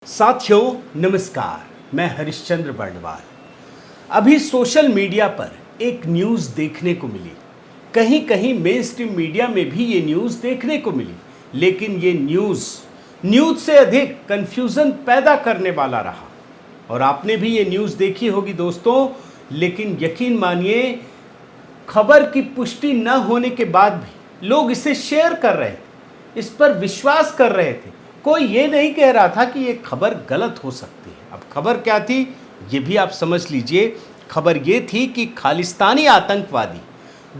साथियों नमस्कार, मैं हरिश्चंद्र बर्णवाल। अभी सोशल मीडिया पर एक न्यूज़ देखने को मिली। कहीं कहीं मेन स्ट्रीम मीडिया में भी ये न्यूज़ देखने को मिली, लेकिन ये न्यूज़ से अधिक कंफ्यूजन पैदा करने वाला रहा। और आपने भी ये न्यूज़ देखी होगी दोस्तों, लेकिन यकीन मानिए खबर की पुष्टि न होने के बाद भी लोग इसे शेयर कर रहे थे, इस पर विश्वास कर रहे थे। कोई ये नहीं कह रहा था कि ये खबर गलत हो सकती है। अब खबर क्या थी ये भी आप समझ लीजिए। खबर ये थी कि खालिस्तानी आतंकवादी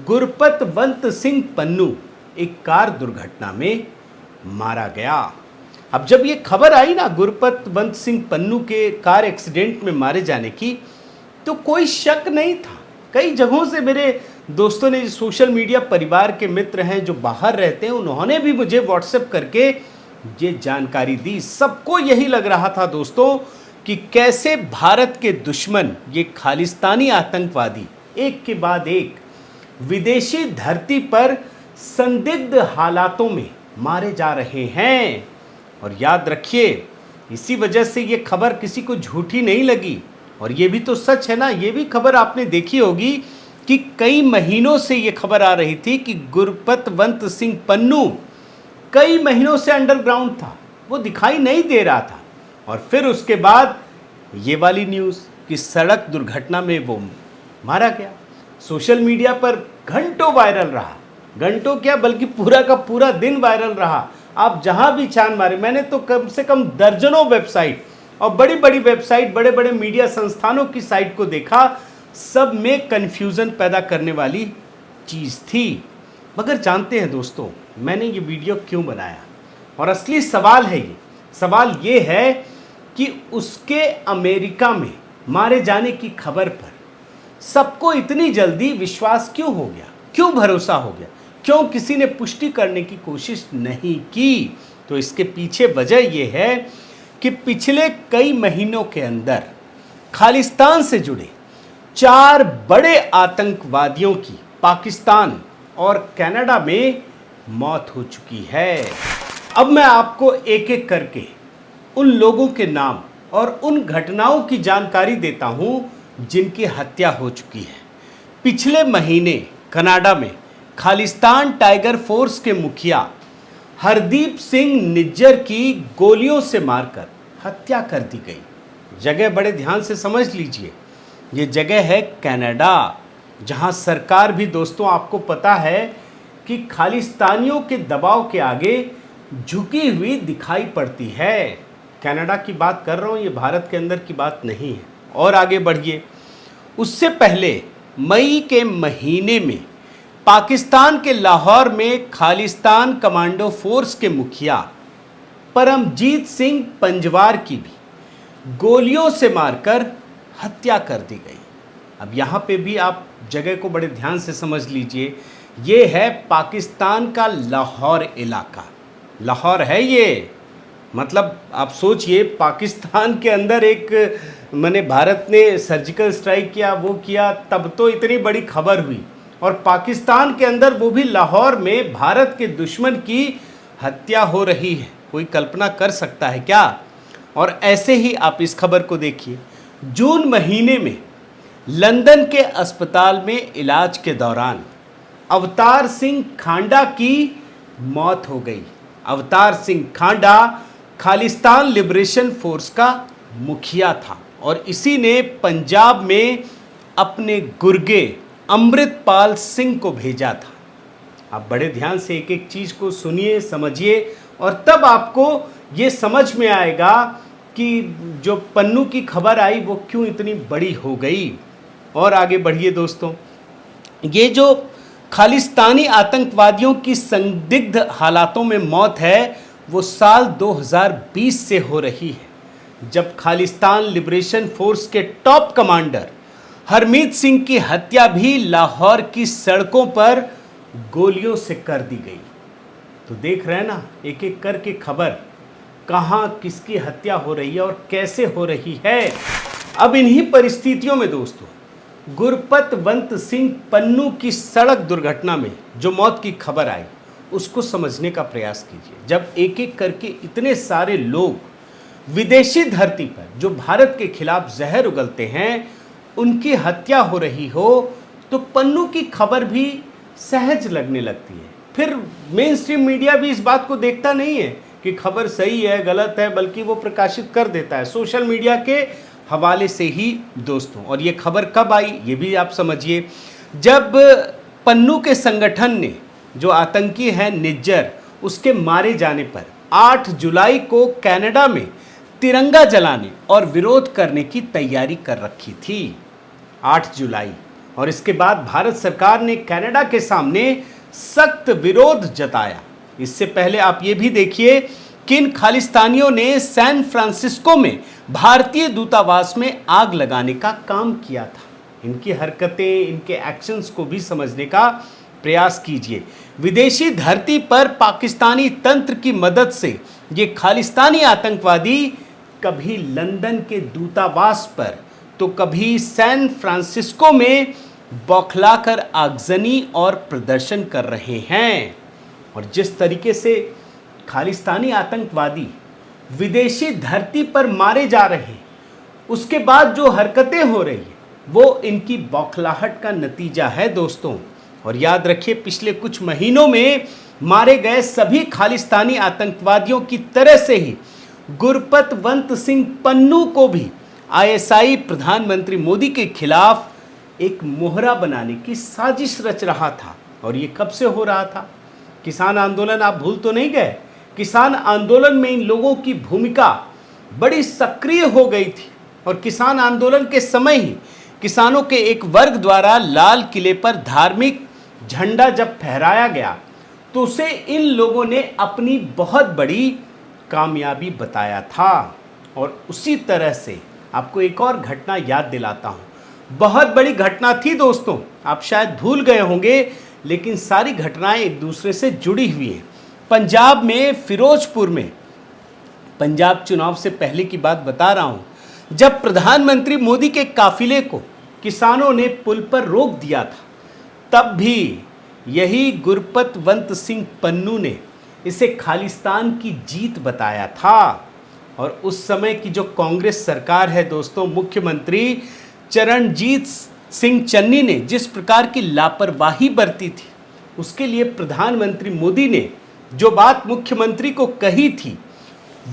गुरपतवंत सिंह पन्नू एक कार दुर्घटना में मारा गया। अब जब ये खबर आई ना गुरपतवंत सिंह पन्नू के कार एक्सीडेंट में मारे जाने की, तो कोई शक नहीं था। कई जगहों से मेरे दोस्तों ने, सोशल मीडिया परिवार के मित्र हैं जो बाहर रहते हैं, उन्होंने भी मुझे व्हाट्सएप करके ये जानकारी दी। सबको यही लग रहा था दोस्तों कि कैसे भारत के दुश्मन ये खालिस्तानी आतंकवादी एक के बाद एक विदेशी धरती पर संदिग्ध हालातों में मारे जा रहे हैं। और याद रखिए, इसी वजह से ये खबर किसी को झूठी नहीं लगी। और ये भी तो सच है ना, ये भी खबर आपने देखी होगी कि कई महीनों से ये खबर आ रही थी कि गुरपतवंत सिंह पन्नू कई महीनों से अंडरग्राउंड था, वो दिखाई नहीं दे रहा था। और फिर उसके बाद ये वाली न्यूज़ कि सड़क दुर्घटना में वो मारा गया। सोशल मीडिया पर घंटों वायरल रहा, घंटों क्या बल्कि पूरा का पूरा दिन वायरल रहा। आप जहां भी छान मारे, मैंने तो कम से कम दर्जनों वेबसाइट और बड़ी बड़ी वेबसाइट, बड़े बड़े मीडिया संस्थानों की साइट को देखा, सब में कन्फ्यूज़न पैदा करने वाली चीज़ थी। मगर जानते हैं दोस्तों, मैंने ये वीडियो क्यों बनाया? और असली सवाल है सवाल ये है कि उसके अमेरिका में मारे जाने की खबर पर सबको इतनी जल्दी विश्वास क्यों हो गया, क्यों भरोसा हो गया, क्यों किसी ने पुष्टि करने की कोशिश नहीं की? तो इसके पीछे वजह यह है कि पिछले कई महीनों के अंदर खालिस्तान से जुड़े 4 बड़े आतंकवादियों की पाकिस्तान और कनाडा में मौत हो चुकी है। अब मैं आपको एक एक करके उन लोगों के नाम और उन घटनाओं की जानकारी देता हूं जिनकी हत्या हो चुकी है। पिछले महीने कनाडा में खालिस्तान टाइगर फोर्स के मुखिया हरदीप सिंह निज्जर की गोलियों से मारकर हत्या कर दी गई। जगह बड़े ध्यान से समझ लीजिए, ये जगह है कनाडा, जहां सरकार भी दोस्तों आपको पता है कि खालिस्तानियों के दबाव के आगे झुकी हुई दिखाई पड़ती है। कनाडा की बात कर रहा हूं, ये भारत के अंदर की बात नहीं है। और आगे बढ़िए, उससे पहले मई के महीने में पाकिस्तान के लाहौर में खालिस्तान कमांडो फोर्स के मुखिया परमजीत सिंह पंजवार की भी गोलियों से मारकर हत्या कर दी गई। अब यहाँ पे भी आप जगह को बड़े ध्यान से समझ लीजिए। ये है पाकिस्तान का लाहौर इलाका। लाहौर है ये, मतलब आप सोचिए पाकिस्तान के अंदर एक मैंने भारत ने सर्जिकल स्ट्राइक किया, वो किया, तब तो इतनी बड़ी खबर हुई। और पाकिस्तान के अंदर, वो भी लाहौर में, भारत के दुश्मन की हत्या हो रही है। कोई कल्पना कर सकता है क्या? और ऐसे ही आप इस खबर को देखिए, जून महीने में लंदन के अस्पताल में इलाज के दौरान अवतार सिंह खांडा की मौत हो गई। अवतार सिंह खांडा खालिस्तान लिबरेशन फोर्स का मुखिया था और इसी ने पंजाब में अपने गुर्गे अमृतपाल सिंह को भेजा था। आप बड़े ध्यान से एक एक चीज़ को सुनिए, समझिए, और तब आपको ये समझ में आएगा कि जो पन्नू की खबर आई वो क्यों इतनी बड़ी हो गई। और आगे बढ़िए दोस्तों, ये जो खालिस्तानी आतंकवादियों की संदिग्ध हालातों में मौत है, वो साल 2020 से हो रही है, जब खालिस्तान लिबरेशन फोर्स के टॉप कमांडर हरमीत सिंह की हत्या भी लाहौर की सड़कों पर गोलियों से कर दी गई। तो देख रहे हैं ना, एक एक करके खबर कहाँ किसकी हत्या हो रही है और कैसे हो रही है। अब इन्हीं परिस्थितियों में दोस्तों, गुरपतवंत सिंह पन्नू की सड़क दुर्घटना में जो मौत की खबर आई, उसको समझने का प्रयास कीजिए। जब एक एक करके इतने सारे लोग विदेशी धरती पर जो भारत के खिलाफ जहर उगलते हैं उनकी हत्या हो रही हो तो पन्नू की खबर भी सहज लगने लगती है। फिर मेन स्ट्रीम मीडिया भी इस बात को देखता नहीं है कि खबर सही है गलत है, बल्कि वो प्रकाशित कर देता है सोशल मीडिया के हवाले से ही दोस्तों। और ये खबर कब आई ये भी आप समझिए, जब पन्नू के संगठन ने, जो आतंकी है निज्जर, उसके मारे जाने पर 8 जुलाई को कनाडा में तिरंगा जलाने और विरोध करने की तैयारी कर रखी थी। 8 जुलाई। और इसके बाद भारत सरकार ने कनाडा के सामने सख्त विरोध जताया। इससे पहले आप ये भी देखिए कि इन खालिस्तानियों ने सैन फ्रांसिस्को में भारतीय दूतावास में आग लगाने का काम किया था। इनकी हरकतें, इनके एक्शंस को भी समझने का प्रयास कीजिए। विदेशी धरती पर पाकिस्तानी तंत्र की मदद से ये खालिस्तानी आतंकवादी कभी लंदन के दूतावास पर तो कभी सैन फ्रांसिस्को में बौखलाकर आगजनी और प्रदर्शन कर रहे हैं। और जिस तरीके से खालिस्तानी आतंकवादी विदेशी धरती पर मारे जा रहे हैं, उसके बाद जो हरकतें हो रही हैं वो इनकी बौखलाहट का नतीजा है दोस्तों। और याद रखिए, पिछले कुछ महीनों में मारे गए सभी खालिस्तानी आतंकवादियों की तरह से ही गुरपतवंत सिंह पन्नू को भी आईएसआई प्रधानमंत्री मोदी के खिलाफ एक मोहरा बनाने की साजिश रच रहा था। और ये कब से हो रहा था? किसान आंदोलन आप भूल तो नहीं गए? किसान आंदोलन में इन लोगों की भूमिका बड़ी सक्रिय हो गई थी। और किसान आंदोलन के समय ही किसानों के एक वर्ग द्वारा लाल किले पर धार्मिक झंडा जब फहराया गया तो उसे इन लोगों ने अपनी बहुत बड़ी कामयाबी बताया था। और उसी तरह से आपको एक और घटना याद दिलाता हूं। बहुत बड़ी घटना थी दोस्तों, आप शायद भूल गए होंगे, लेकिन सारी घटनाएं एक दूसरे से जुड़ी हुई हैं। पंजाब में फिरोजपुर में, पंजाब चुनाव से पहले की बात बता रहा हूं, जब प्रधानमंत्री मोदी के काफिले को किसानों ने पुल पर रोक दिया था, तब भी यही गुरपतवंत सिंह पन्नू ने इसे खालिस्तान की जीत बताया था। और उस समय की जो कांग्रेस सरकार है दोस्तों, मुख्यमंत्री चरणजीत सिंह चन्नी ने जिस प्रकार की लापरवाही बरती थी, उसके लिए प्रधानमंत्री मोदी ने जो बात मुख्यमंत्री को कही थी,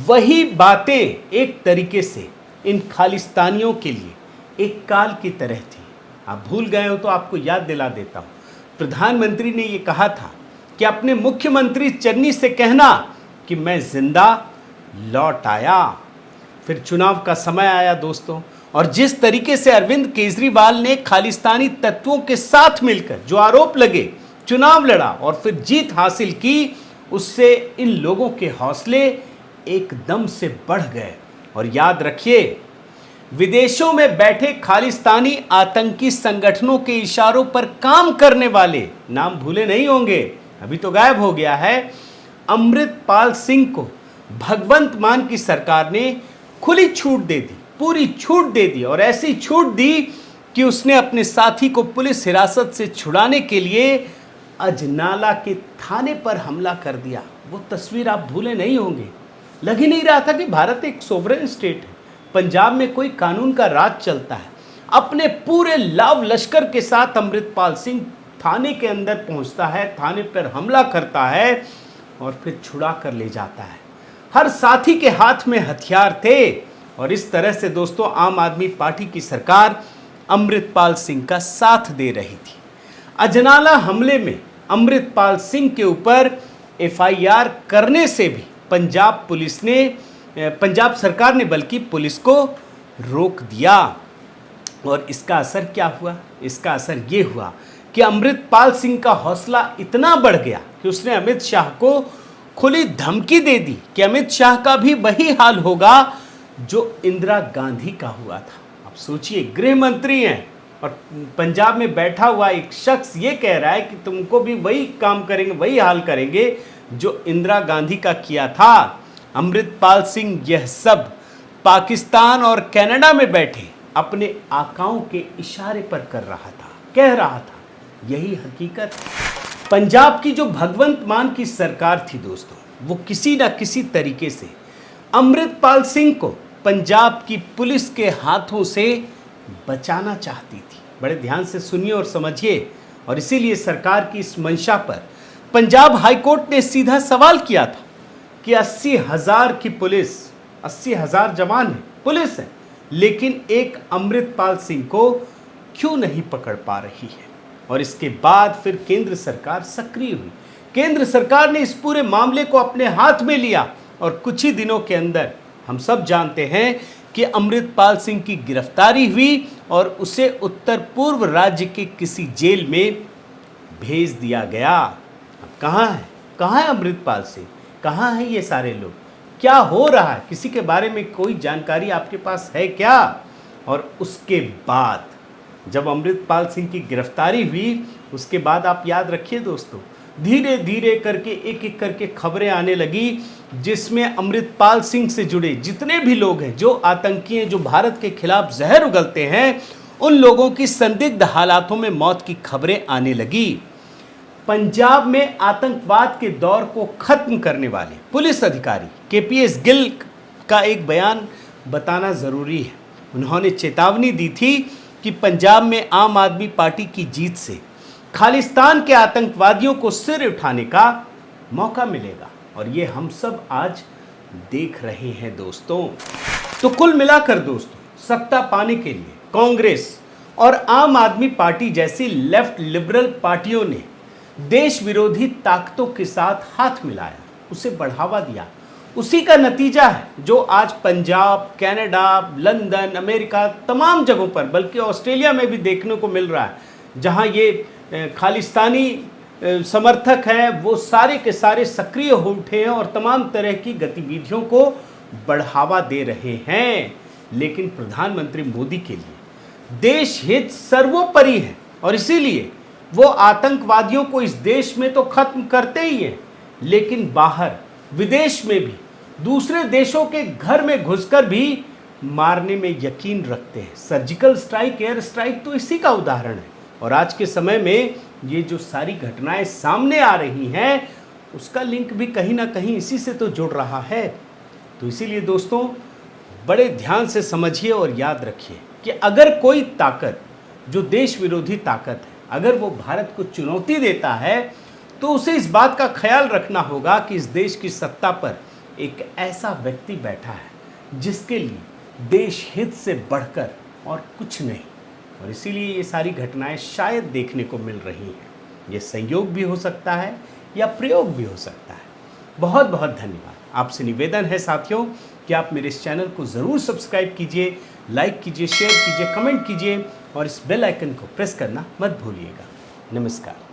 वही बातें एक तरीके से इन खालिस्तानियों के लिए एक काल की तरह थी। आप भूल गए हो तो आपको याद दिला देता हूँ। प्रधानमंत्री ने ये कहा था कि अपने मुख्यमंत्री चन्नी से कहना कि मैं जिंदा लौट आया। फिर चुनाव का समय आया दोस्तों, और जिस तरीके से अरविंद केजरीवाल ने खालिस्तानी तत्वों के साथ मिलकर जो आरोप लगे चुनाव लड़ा और फिर जीत हासिल की, उससे इन लोगों के हौसले एकदम से बढ़ गए। और याद रखिए, विदेशों में बैठे खालिस्तानी आतंकी संगठनों के इशारों पर काम करने वाले, नाम भूले नहीं होंगे, अभी तो गायब हो गया है, अमृतपाल सिंह को भगवंत मान की सरकार ने खुली छूट दे दी, पूरी छूट दे दी। और ऐसी छूट दी कि उसने अपने साथी को पुलिस हिरासत से छुड़ाने के लिए अजनाला के थाने पर हमला कर दिया। वो तस्वीर आप भूले नहीं होंगे। लग ही नहीं रहा था कि भारत एक सोवरेन स्टेट है, पंजाब में कोई कानून का राज चलता है। अपने पूरे लाव लश्कर के साथ अमृतपाल सिंह थाने के अंदर पहुंचता है, थाने पर हमला करता है और फिर छुड़ा कर ले जाता है। हर साथी के हाथ में हथियार थे। और इस तरह से दोस्तों आम आदमी पार्टी की सरकार अमृतपाल सिंह का साथ दे रही थी। अजनाला हमले में अमृतपाल सिंह के ऊपर एफआईआर करने से भी पंजाब पुलिस ने, पंजाब सरकार ने बल्कि पुलिस को रोक दिया। और इसका असर क्या हुआ? इसका असर ये हुआ कि अमृतपाल सिंह का हौसला इतना बढ़ गया कि उसने अमित शाह को खुली धमकी दे दी कि अमित शाह का भी वही हाल होगा जो इंदिरा गांधी का हुआ था। आप सोचिए, गृह मंत्री हैं और पंजाब में बैठा हुआ एक शख्स ये कह रहा है कि तुमको भी वही काम करेंगे, वही हाल करेंगे जो इंदिरा गांधी का किया था। अमृतपाल सिंह यह सब पाकिस्तान और कनाडा में बैठे अपने आकाओं के इशारे पर कर रहा था, कह रहा था। यही हकीकत। पंजाब की जो भगवंत मान की सरकार थी दोस्तों, वो किसी न किसी तरीके से अमृतपाल सिंह को पंजाब की पुलिस के हाथों से बचाना चाहती थी। बड़े ध्यान से सुनिए और समझिए। और इसीलिए सरकार की इस मंशा पर पंजाब हाईकोर्ट ने सीधा सवाल किया था कि 80,000 की पुलिस, 80,000 जवान है, पुलिस है, लेकिन एक अमृतपाल सिंह को क्यों नहीं पकड़ पा रही है। और इसके बाद फिर केंद्र सरकार सक्रिय हुई। केंद्र सरकार ने इस पूरे मामले को अपने हाथ में लिया और कुछ ही दिनों के अंदर हम सब जानते हैं कि अमृतपाल सिंह की गिरफ्तारी हुई और उसे उत्तर पूर्व राज्य के किसी जेल में भेज दिया गया। अब कहाँ है अमृतपाल सिंह, कहाँ हैं ये सारे लोग, क्या हो रहा है, किसी के बारे में कोई जानकारी आपके पास है क्या। और उसके बाद जब अमृतपाल सिंह की गिरफ्तारी हुई, उसके बाद आप याद रखिए दोस्तों, धीरे धीरे करके एक एक करके खबरें आने लगी जिसमें अमृतपाल सिंह से जुड़े जितने भी लोग हैं, जो आतंकी हैं, जो भारत के खिलाफ जहर उगलते हैं, उन लोगों की संदिग्ध हालातों में मौत की खबरें आने लगी। पंजाब में आतंकवाद के दौर को खत्म करने वाले पुलिस अधिकारी केपीएस गिल का एक बयान बताना जरूरी है। उन्होंने चेतावनी दी थी कि पंजाब में आम आदमी पार्टी की जीत से खालिस्तान के आतंकवादियों को सिर उठाने का मौका मिलेगा। और ये हम सब आज देख रहे हैं दोस्तों। तो कुल मिलाकर दोस्तों, सत्ता पाने के लिए कांग्रेस और आम आदमी पार्टी जैसी लेफ्ट लिबरल पार्टियों ने देश विरोधी ताकतों के साथ हाथ मिलाया, उसे बढ़ावा दिया। उसी का नतीजा है जो आज पंजाब, कनाडा, लंदन, अमेरिका, तमाम जगहों पर, बल्कि ऑस्ट्रेलिया में भी देखने को मिल रहा है, जहां ये खालिस्तानी समर्थक हैं वो सारे के सारे सक्रिय हो उठे हैं और तमाम तरह की गतिविधियों को बढ़ावा दे रहे हैं। लेकिन प्रधानमंत्री मोदी के लिए देश हित सर्वोपरि है और इसीलिए वो आतंकवादियों को इस देश में तो खत्म करते ही हैं, लेकिन बाहर विदेश में भी दूसरे देशों के घर में घुसकर भी मारने में यकीन रखते हैं। सर्जिकल स्ट्राइक, एयर स्ट्राइक तो इसी का उदाहरण है। और आज के समय में ये जो सारी घटनाएं सामने आ रही हैं, उसका लिंक भी कहीं ना कहीं इसी से तो जुड़ रहा है। तो इसीलिए दोस्तों, बड़े ध्यान से समझिए और याद रखिए कि अगर कोई ताकत जो देश विरोधी ताकत है, अगर वो भारत को चुनौती देता है, तो उसे इस बात का ख्याल रखना होगा कि इस देश की सत्ता पर एक ऐसा व्यक्ति बैठा है जिसके लिए देश हित से बढ़कर और कुछ नहीं। और इसीलिए ये सारी घटनाएं शायद देखने को मिल रही हैं। ये संयोग भी हो सकता है या प्रयोग भी हो सकता है। बहुत बहुत धन्यवाद। आपसे निवेदन है साथियों कि आप मेरे इस चैनल को ज़रूर सब्सक्राइब कीजिए, लाइक कीजिए, शेयर कीजिए, कमेंट कीजिए और इस बेल आइकन को प्रेस करना मत भूलिएगा। नमस्कार।